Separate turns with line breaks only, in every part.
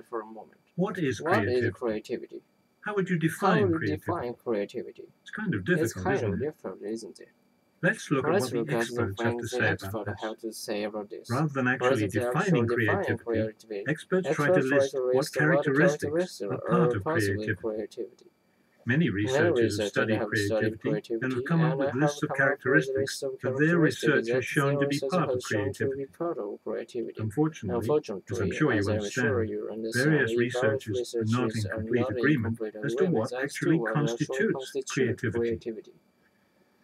For a moment.
What is
creativity?
How would you define
creativity?
It's kind of difficult,
isn't it?
Let's look at what the experts have to say about this. Rather than actually defining creativity, experts try to list what characteristics are part of creativity. Many researchers have studied creativity and have come up with lists of characteristics that their research has shown to be part of creativity. Unfortunately, as I'm sure you understand, various researchers are not in complete agreement as to what actually constitutes creativity.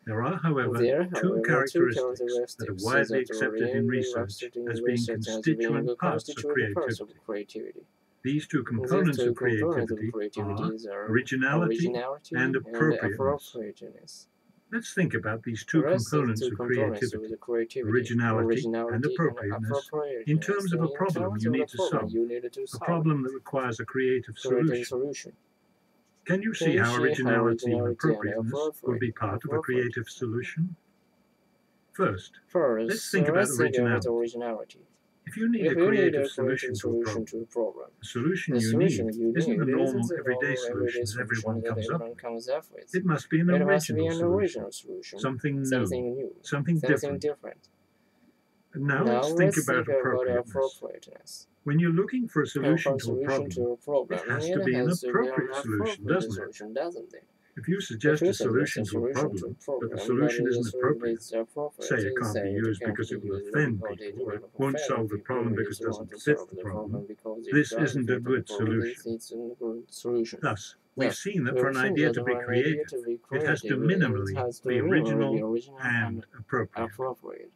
There are, however, two characteristics that are widely accepted in research as being constituent parts of creativity. These two components of creativity are originality and appropriateness. Let's think about these two components of creativity, originality and appropriateness, in terms of a problem you need to solve, a problem that requires a creative solution. Can you see how originality and appropriateness would be part of a creative solution? First, let's think about originality. If you need a creative solution to a problem, the solution you need isn't the normal everyday solution everyone comes up with. It must be an original solution, something new, something different. And now let's think about appropriateness. When you're looking for a solution to a problem, it has to be an appropriate solution, doesn't it? If you suggest a solution to a problem, but the solution isn't appropriate, say it can't be used because it will offend people, or it won't solve the problem because it doesn't fit the problem, this isn't a good solution. Thus, we've seen that for an idea to be creative, it has to minimally be original and appropriate.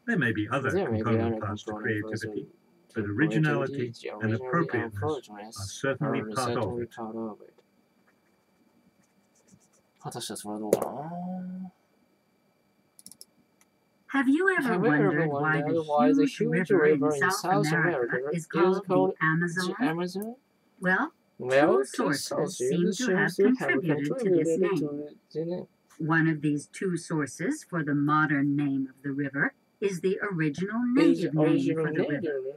There may be other component parts to creativity, but originality and appropriateness are certainly part of it.
果たしてそれはどうかな
Have you ever wondered why the huge river in South America is called the Amazon? Well, two sources seem to have contributed to this name. One of these two sources for the modern name of the river is the original native name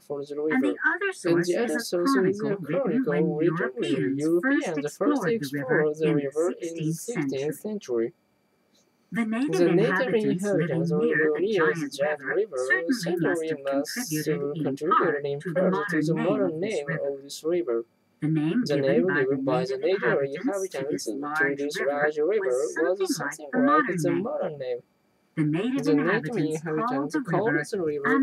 for the river, and the other source is a chronicle written when Europeans first explored the river in the 16th century. The native inhabitants living near the giant river certainly must have contributed in part to the modern name of this river. The name given by the native inhabitants to this large river was something like the modern name. The native inhabitants called the river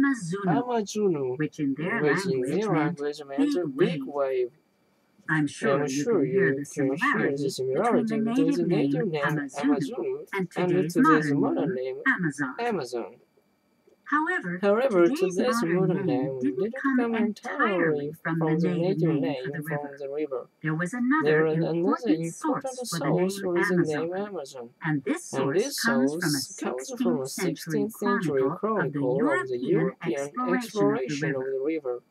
Amazunu, which in their language meant big wave. I'm sure you can hear the similarity between the native name Amazunu and today's modern name Amazon. However, today's modern name didn't come entirely from the native name from the river. There was another important source for the name Amazon, and this source comes from a 16th century chronicle of the European exploration of the river.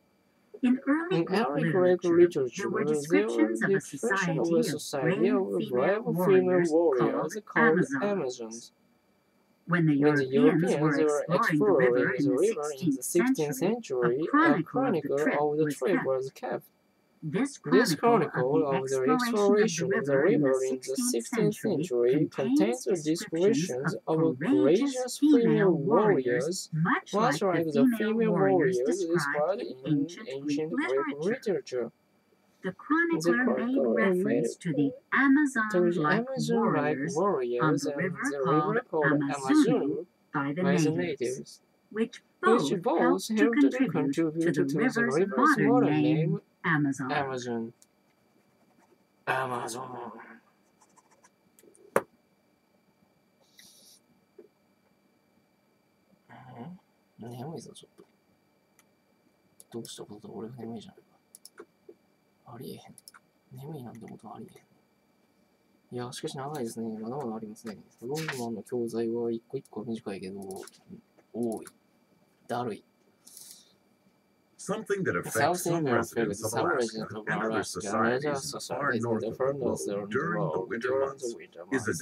In early Greek literature, there were descriptions of a society of brave female warriors called Amazons. When the Europeans were exploring the river in the 16th century, a chronicle of the trip was kept. This chronicle of the exploration of the river in the 16th century contains the descriptions of courageous female warriors, much like the female warriors described in ancient Greek literature. The chronicler made reference to the Amazon-like warriors on the river called Amazonu by the natives, which both helped to contribute to the river's modern name, Amazon.
Amazon. 眠いぞ、ちょっと。どうしたことだ、俺が眠いじゃないか。ありえへん。眠いなんてことはありえへん。いや、しかし長いですね。まだまだありますね。ロングマンの教材は一個一個短いけど、多い。だるい。
Something that affects some residents of Alaska and other societies in the far north of the globe during the winter months is a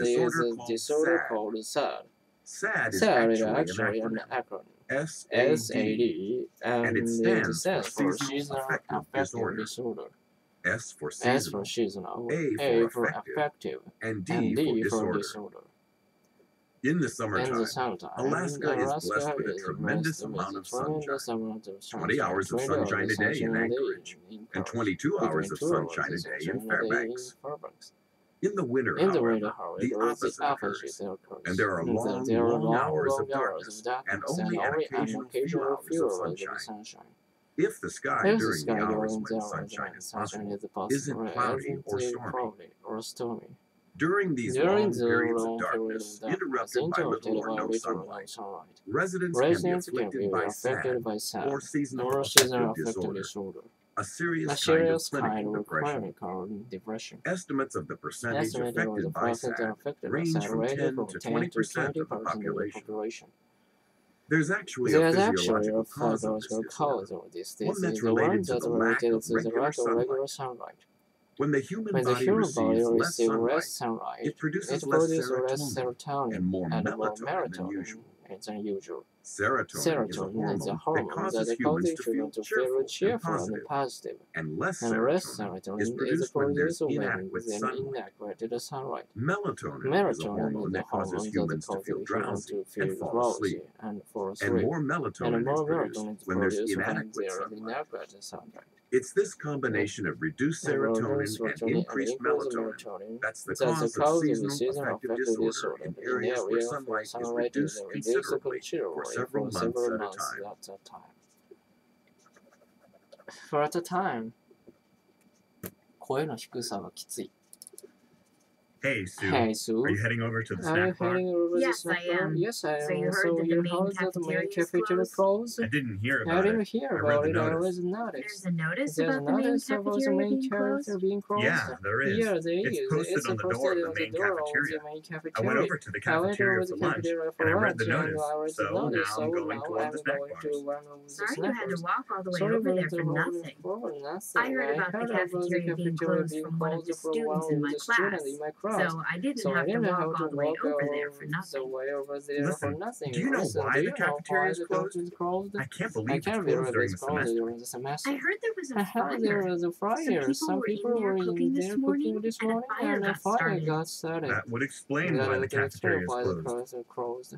disorder called SAD. SAD is actually an acronym. SAD
and it stands for
seasonal
seasonal affective disorder. S for
S for
seasonal,
seasonal,
A for affective, and D for disorder. In the summertime, Alaska is blessed with a tremendous amount of sunshine. 20 hours of sunshine a day in Anchorage, and 22 hours of sunshine a day in Fairbanks. In the winter, however, the opposite occurs, and there are long hours of darkness, and only an occasional few hours of sunshine. If the sky during the hours when sunshine is possible isn't cloudy or stormy. During these long periods of darkness, interrupted by little or no sunlight, residents can be afflicted by SAD, or seasonal affective disorder, a serious kind of clinical depression. Estimates of the percentage affected by SAD range from 10 to 20% of the population. There's actually a physiological cause of this disease, one that's related to the lack of regular sunlight. When the human body receives less sunlight, it produces less serotonin and more melatonin than usual. Serotonin is a hormone that causes humans to feel cheerful and positive, and less serotonin is produced when there's inadequate sunlight. Melatonin is a hormone that causes humans to feel drowsy and fall asleep, and more melatonin is produced when there's inadequate sunlight. It's this combination of reduced serotonin and increased melatonin that's the cause of seasonal affective disorder in areas where sunlight is reduced considerably for several months at a time.
For at a time. 声の低さがきつい。
Hey, Sue.
Hey, Sue.
Are you heading over to the snack bar?
Yes, I am.
Yes, I am.
So you heard that the main cafeteria is closed?
I didn't hear
I
about
didn't
it.
hear
I
about
read
it.
the
I
notice.
read the notice.
There's a notice
There's
about the main cafeteria being closed?
Yeah, there is.
Yeah, there
It's
is.
posted on the door of the main cafeteria. I went over to the cafeteria for lunch, and I read the notice. So now I'm going toward the snack bars.
Sorry you had to walk all the way over there for nothing. I heard about the cafeteria being closed from one of the students in my class, so I didn't have to walk all the way over there for nothing.
Listen, do you know why the cafeteria is closed? I can't believe it's closed during the semester.
I heard there was a
I heard there
fire.
was a fire.
Some people were in there cooking this morning, and a fire got started.
That would explain why the cafeteria is closed.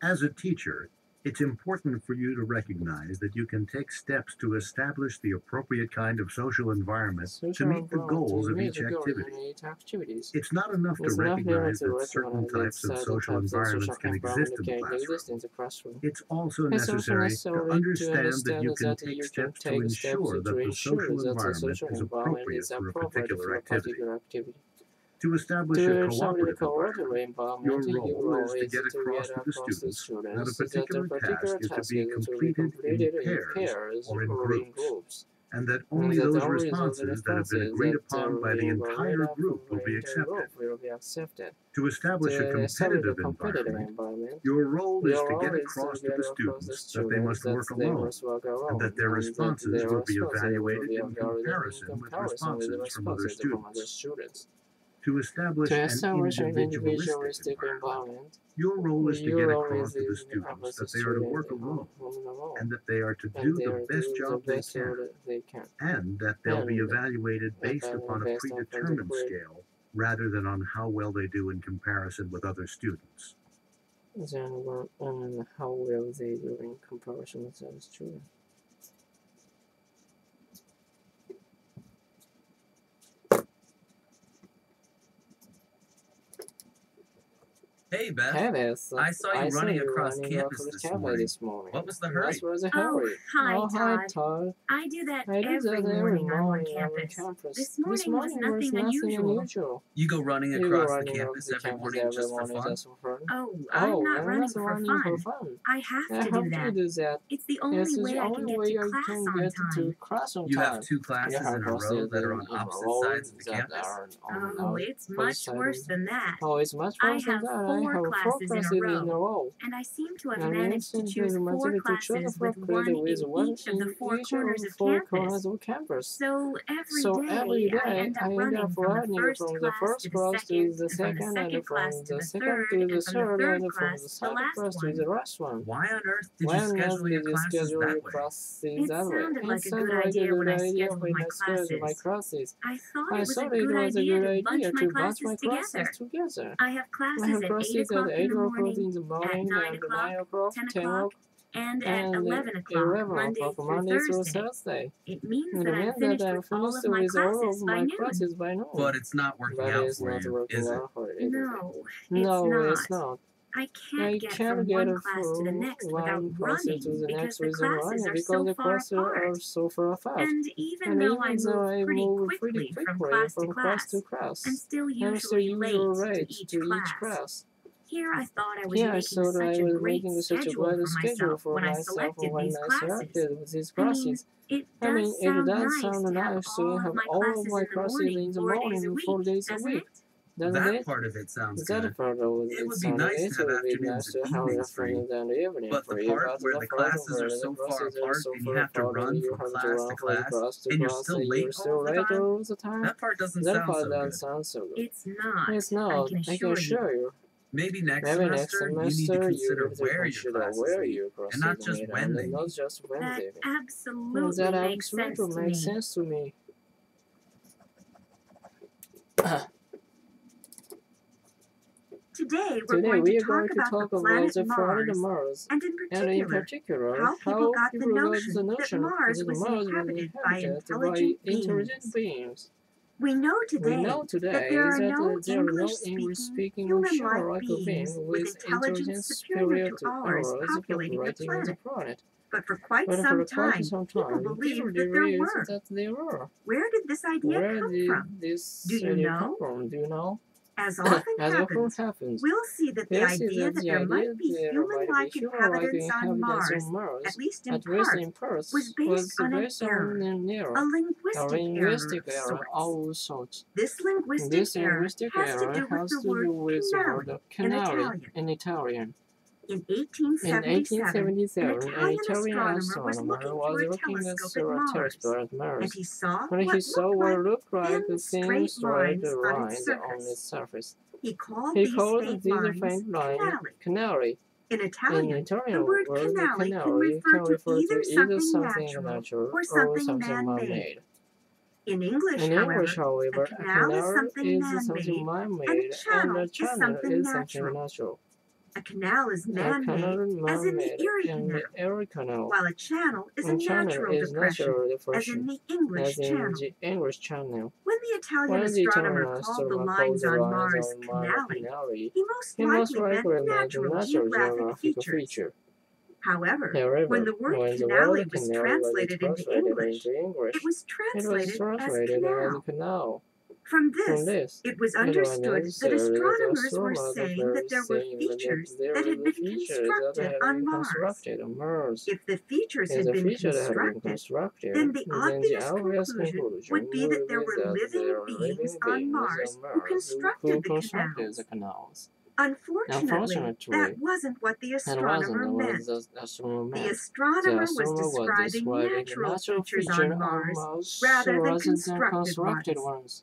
As a teacher, it's important for you to recognize that you can take steps to establish the appropriate kind of social environment to meet the goals of each activity. It's not enough to recognize that certain types of social environments can exist in the classroom. It's also necessary to understand that you can take steps to ensure that the social environment is appropriate for a particular activity. To establish a cooperative environment, your role is to get across to the students that a particular task is to be completed in pairs or in groups, and that only those responses that have been agreed upon by the entire group will be accepted. To establish a competitive environment, your role is to get across to the students that they must work alone, and that their responses will be evaluated in comparison with responses from other students. To establish an individualistic environment, your role is to get across to the students that they are to work alone, and that they are to do the best job they can, and that they'll be evaluated based upon a predetermined scale, rather than on how well they do in comparison with other students.
How well they do in comparison with other students.
Hey, Beth.
Hey,
I saw you running across campus this morning. What was the hurry?
Oh, hi, Todd. I do that every morning on campus. This morning was nothing unusual.
You go running across the campus every morning just for fun?
Oh, I'm not running for fun. I have to do that. It's the only way I can get to class on time.
You have 2 classes in a row that are on opposite sides of the campus?
Oh, it's much worse than that.
Oh, it's much worse than that.
4 classes in a row, and I seem to have managed to choose 4 classes with one in each of the 4 corners of campus. So every day I end up running from the first class to the second, and from the second to the third, and from the third class to the last one.
Why on earth did you schedule your classes that way?
It sounded like a good idea when I scheduled my classes. I thought it was a good idea to bunch my classes together. I have classes at 8 o'clock in the morning, at 9 o'clock, 10 o'clock, and at 11 o'clock, Monday through Thursday. It means that I'm finished with all of my classes by noon.
But it's not working out for you, is it?
No, it's not. I can't get from one class to the next without running because the classes are so far apart. And even though I move pretty quickly from class to class, I'm still usually late to each class. Here I thought I was making such a great schedule for myself when I selected these classes. It does sound nice to have all of my classes in the morning 4 days a week.
That part of it sounds good. It would be nice to have afternoons and evenings free, but the part where the classes are so far apart and you have to run from class to class and you're still late all the time, that part doesn't sound so good.
It's not, I can assure you.
Maybe next semester you need to consider where your classes meet, and not just when they meet.
That absolutely makes sense to me. Today we're going to talk about the planet Mars, and in particular, how people got the notion that Mars was inhabited by intelligent beings. We know today that there are no English-speaking human-like beings with intelligence superior to ours populating the planet. But for quite some time, people believed that there were. Where did this idea come from? Do you know? As often happens, we'll see that the idea that there might be human-like inhabitants on Mars, at least in part, was based on an error, a linguistic error of sorts. This linguistic error has to do with the word canary in Italian. In 1877, an Italian astronomer was looking at the Mars, and he saw what looked like thin straight lines on its surface. He called these faint lines canary. In Italian, the word canale can refer to either something natural or something man-made. In English, however, a canal is something man-made, and a channel is something natural. A canal is man-made, as in the Erie Canal, while a channel is a natural depression, as in the English Channel. When the Italian astronomer called the lines on Mars canali, he most likely meant natural geographic features. However, when the word canale was translated into English, it was translated as canal. From this, it was understood that astronomers were saying that there were features that had been constructed on Mars. If the features had been constructed, then the obvious conclusion would be that there were living beings on Mars who constructed the canals. Unfortunately, that wasn't what the astronomer meant. The astronomer was describing natural features on Mars rather than constructed ones.